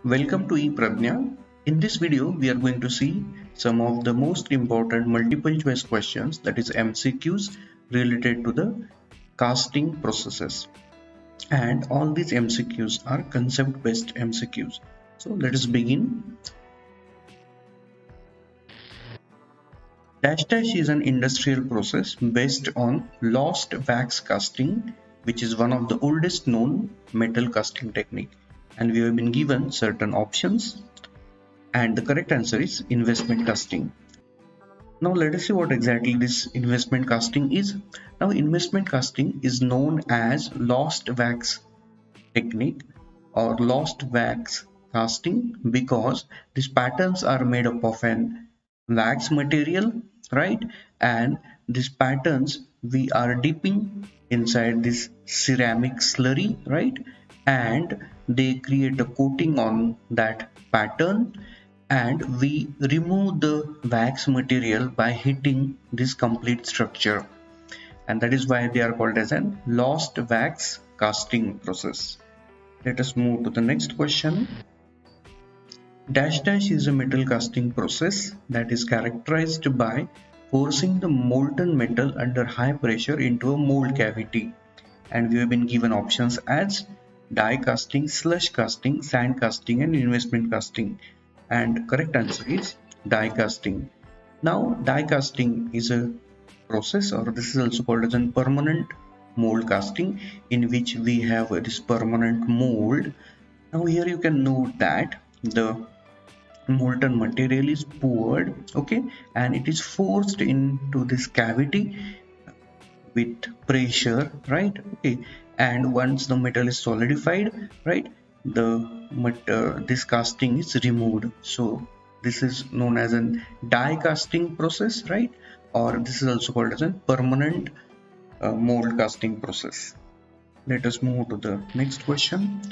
Welcome to ePrajna. In this video, we are going to see some of the most important multiple choice questions, that is MCQs, related to the casting processes. And all these MCQs are concept based MCQs. So let us begin. Dash dash is an industrial process based on lost wax casting, which is one of the oldest known metal casting technique. And we have been given certain options, and the correct answer is investment casting. Now let us see what exactly this investment casting is. Now investment casting is known as lost wax technique or lost wax casting because these patterns are made up of an wax material, right? And these patterns we are dipping inside this ceramic slurry, right? And they create a coating on that pattern, and we remove the wax material by hitting this complete structure, and that is why they are called as an lost wax casting process. Let us move to the next question. Dash dash is a metal casting process that is characterized by forcing the molten metal under high pressure into a mold cavity, and we have been given options as die casting, slush casting, sand casting and investment casting, and correct answer is die casting. Now die casting is a process, or this is also called as a permanent mold casting, in which we have this permanent mold. Now here you can note that the molten material is poured, okay, and it is forced into this cavity with pressure, right? Okay, and once the metal is solidified, right, this casting is removed. So this is known as an die casting process, right? Or this is also called as a permanent mold casting process. Let us move to the next question.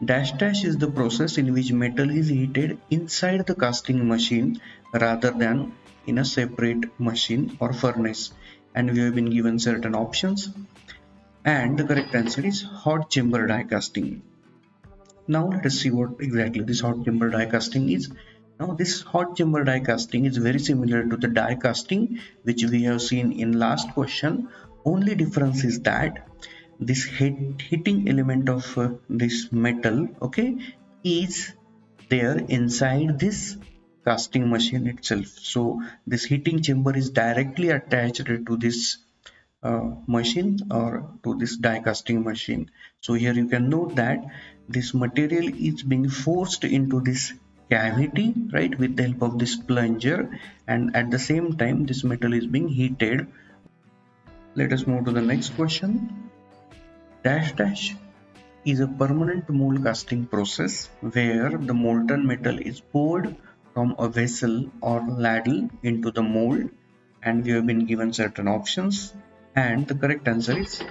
Dash dash is the process in which metal is heated inside the casting machine rather than in a separate machine or furnace, and we have been given certain options, and the correct answer is hot chamber die casting. Now let us see what exactly this hot chamber die casting is. Now this hot chamber die casting is very similar to the die casting which we have seen in last question. Only difference is that this heating element of this metal, okay, is there inside this casting machine itself. So this heating chamber is directly attached to this machine or to this die casting machine. So here you can note that this material is being forced into this cavity, right, with the help of this plunger, and at the same time this metal is being heated. Let us move to the next question. Dash dash is a permanent mold casting process where the molten metal is poured from a vessel or ladle into the mold, and we have been given certain options, and the correct answer is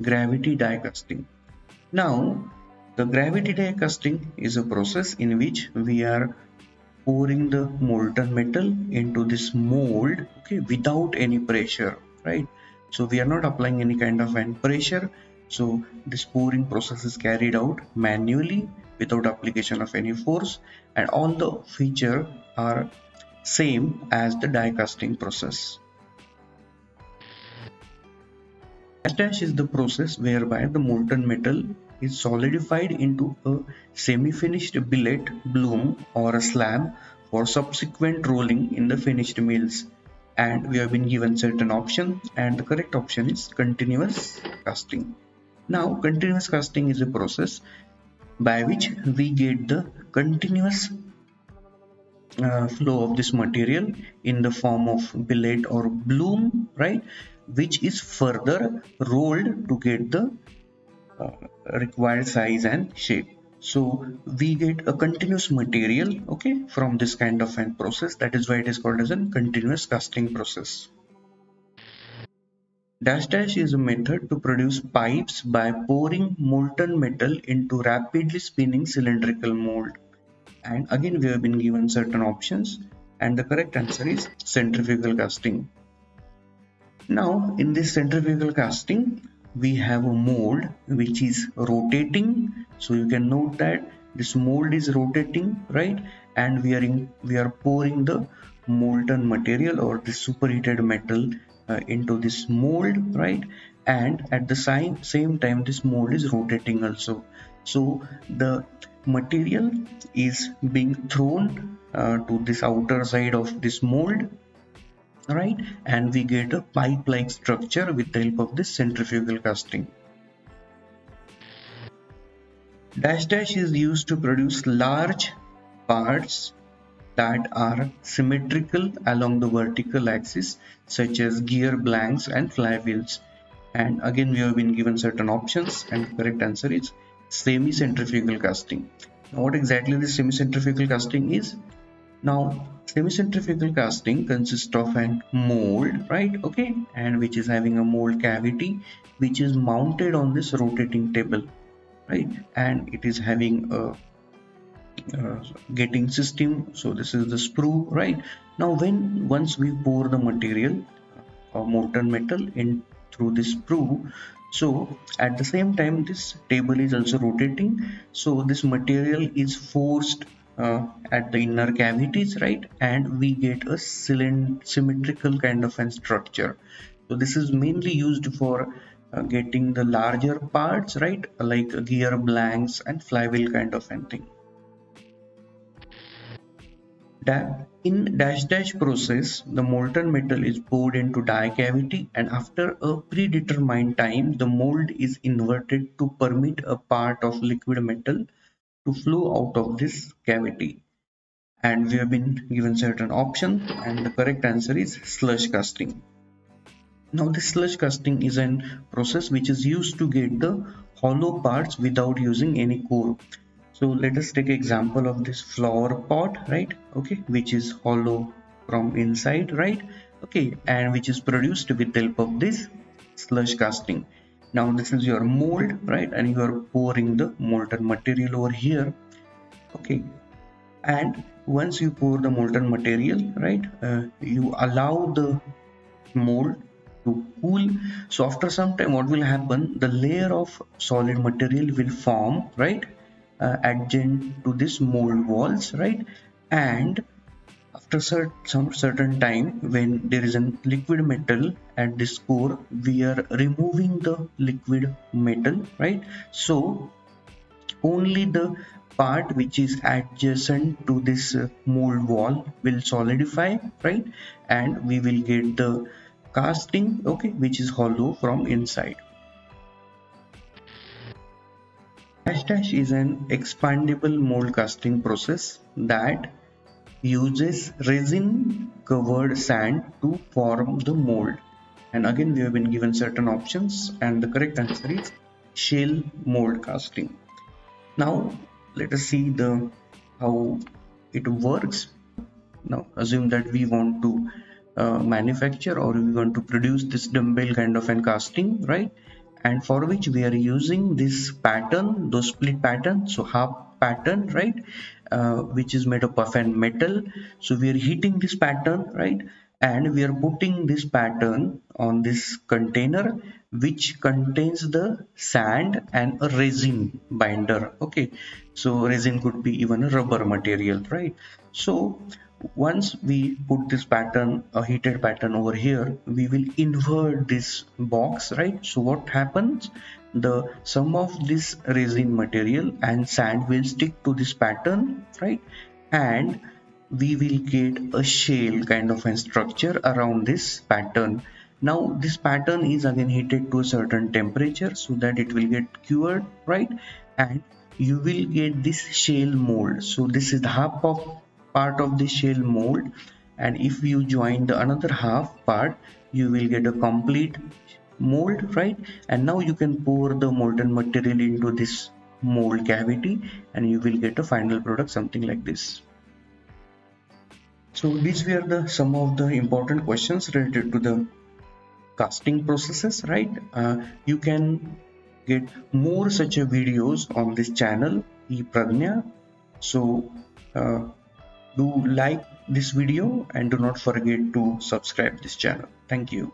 gravity die casting. Now the gravity die casting is a process in which we are pouring the molten metal into this mold, okay, without any pressure, right? So we are not applying any kind of hand pressure. So this pouring process is carried out manually without application of any force, and all the features are same as the die casting process. Dash dash is the process whereby the molten metal is solidified into a semi-finished billet, bloom or a slab for subsequent rolling in the finished mills, and we have been given certain option, and the correct option is continuous casting. Now continuous casting is a process by which we get the continuous flow of this material in the form of billet or bloom, right, which is further rolled to get the required size and shape. So we get a continuous material, okay, from this kind of an process. That is why it is called as a continuous casting process. Dash dash is a method to produce pipes by pouring molten metal into rapidly spinning cylindrical mold, and again we have been given certain options, and the correct answer is centrifugal casting. Now in this centrifugal casting we have a mold which is rotating, so you can note that this mold is rotating, right? And we are pouring the molten material or the superheated metal into this mold, right? And at the same time this mold is rotating also. So the material is being thrown to this outer side of this mold, right? And we get a pipe-like structure with the help of this centrifugal casting. Dash dash is used to produce large parts that are symmetrical along the vertical axis, such as gear blanks and flywheels. And again, we have been given certain options, and the correct answer is semi-centrifugal casting. Now, what exactly this semi-centrifugal casting is? Now, semi-centrifugal casting consists of an mold, right? Okay, and which is having a mold cavity which is mounted on this rotating table, right? And it is having a getting system. So this is the sprue, right? Now, once we pour the material or molten metal in through this sprue, so at the same time this table is also rotating, so this material is forced at the inner cavities, right? And we get a symmetrical kind of a structure. So this is mainly used for getting the larger parts, right? Like gear blanks and flywheel kind of a thing. In dash dash process, the molten metal is poured into die cavity, and after a predetermined time, the mold is inverted to permit a part of liquid metal to flow out of this cavity. And we have been given certain options, and the correct answer is sludge casting. Now, this sludge casting is a process which is used to get the hollow parts without using any core. So let us take example of this flower pot, right? Okay, which is hollow from inside, right? Okay, and which is produced with the help of this sludge casting. Now this is your mold, right? And you are pouring the molten material over here. Okay, and once you pour the molten material, right, you allow the mold to cool. So after some time, what will happen? The layer of solid material will form, right? Adjacent to this mold walls, right? And after some certain time, when there is a liquid metal at this core, we are removing the liquid metal, right? So only the part which is adjacent to this mold wall will solidify, right? And we will get the casting, okay, which is hollow from inside. Dash dash is an expandable mold casting process that uses resin covered sand to form the mold. And again, we have been given certain options, and the correct answer is shell mold casting. Now let us see how it works. Now assume that we want to manufacture, or we want to produce this dumbbell kind of an casting, right? And for which we are using this pattern, those split pattern, so half pattern, right? Which is made up of a metal. So we are heating this pattern, right? And we are putting this pattern on this container which contains the sand and a resin binder. Okay, so resin could be even a rubber material, right? So once we put this pattern, a heated pattern over here, we will invert this box, right? So what happens? The some of this resin material and sand will stick to this pattern, right? And we will get a shell kind of a structure around this pattern. Now this pattern is again heated to a certain temperature so that it will get cured, right? And you will get this shell mold. So this is the half of part of the shell mold, and if you join the another half part, you will get a complete mold, right? And now you can pour the molten material into this mold cavity and you will get a final product something like this. So these were the some of the important questions related to the casting processes, right? You can get more such a videos on this channel, ePragnya. So do like this video and do not forget to subscribe this channel. Thank you.